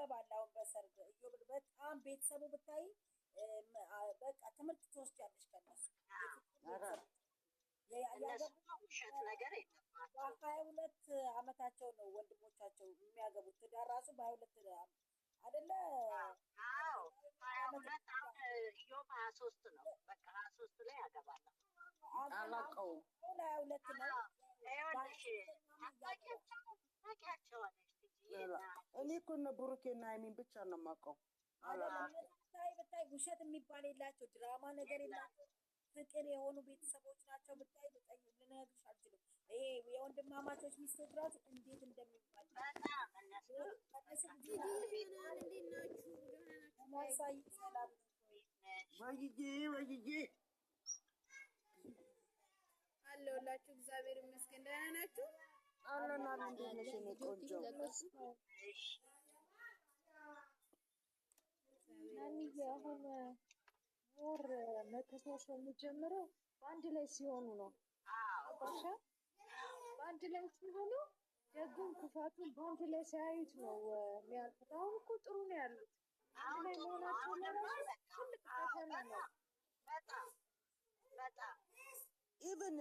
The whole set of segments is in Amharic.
ያገባል አሁን በሰርግ እዮብ በጣም ቤተሰቡ ብታይ በቃ ትምህርት ትወስጃለሽ ከነሱ ውሸት ነገር የለባቸው። በ22 ዓመታቸው ነው ወንድሞቻቸው የሚያገቡት። ትዳር ራሱ በ22 አይደለ? አዎ 22 አሁን ኢዮብ 23 ነው። በቃ 23 ላይ ያገባለሁ። አላውቀውም። 22 ነው። ይኸውልሽ ታውቂያቸዋለሽ እኔ እኮ እነ ብሩኬና ሀይሚን ብቻ ነው የማውቀው። ብታይ ውሸት የሚባል የላቸው፣ ድራማ ነገር የላቸው፣ ፍቅር የሆኑ ቤተሰቦች ናቸው። ብታይ ልነግርሽ አልችልም። ይሄ የወንድማማቾች ሚስቶች ራሱ እንዴት እንደሚባል ወይዬ አለሁላችሁ። እግዚአብሔር ይመስገን። ደህና ናችሁ? አለን እንዴት ነሽ የኔ ቆንጆ? ናንዬ አሁን ሞር መተሳሰብ የሚጀምረው በአንድ ላይ ሲሆኑ ነው። አባሻ በአንድ ላይ ሲሆኑ ደጉን ክፋቱን በአንድ ላይ ሲያዩት ነው የሚያልፉት። አሁን እኮ ጥሩ ነው ያሉት። አንድ ላይ መሆናቸው ለራሱ ትልቅ ፈተና ነው። በጣም ኢቨን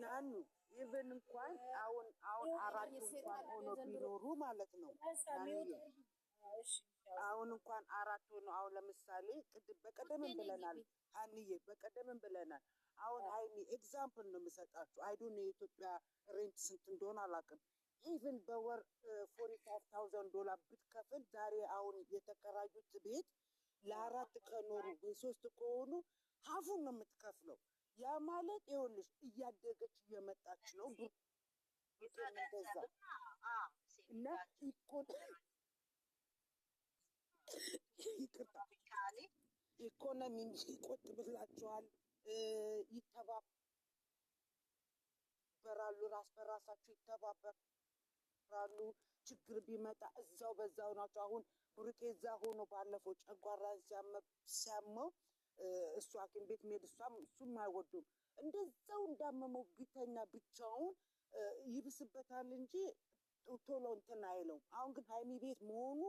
ናኑ ኢቨን እንኳን አሁን አራት እንኳን ሆኖ ቢኖሩ ማለት ነው። አሁን እንኳን አራት ሆኖ አሁን ለምሳሌ በቀደምን ብለናል ሀኒዬ፣ በቀደምን ብለናል። አሁን ሀይሚ ኤግዛምፕል ነው የምሰጣችሁ። አይዶን የኢትዮጵያ ሬንት ስንት እንደሆነ አላውቅም። ኢቨን በወር $45,000 ብትከፍል ዛሬ አሁን የተከራዩት ቤት ለአራት ከኖሩ በሶስት ከሆኑ ሀፉን ነው የምትከፍለው። ያ ማለት ይኸውልሽ እያደገች እየመጣች ነው። እንደዛ እና ኢኮኖሚ ይቆጥብላቸዋል፣ ይተባበራሉ፣ ራስ በራሳቸው ይተባበራሉ። ችግር ቢመጣ እዛው በዛው ናቸው። አሁን ብሩኬ እዛ ሆኖ ባለፈው ጨጓራን ሲያመው እሱ ሐኪም ቤት መሄድ እሱም አይወዱም። እንደዛው እንዳመመው ቢተኛ ብቻውን ይብስበታል እንጂ ቶሎ እንትን አይለውም። አሁን ግን ሀይሚ ቤት መሆኑ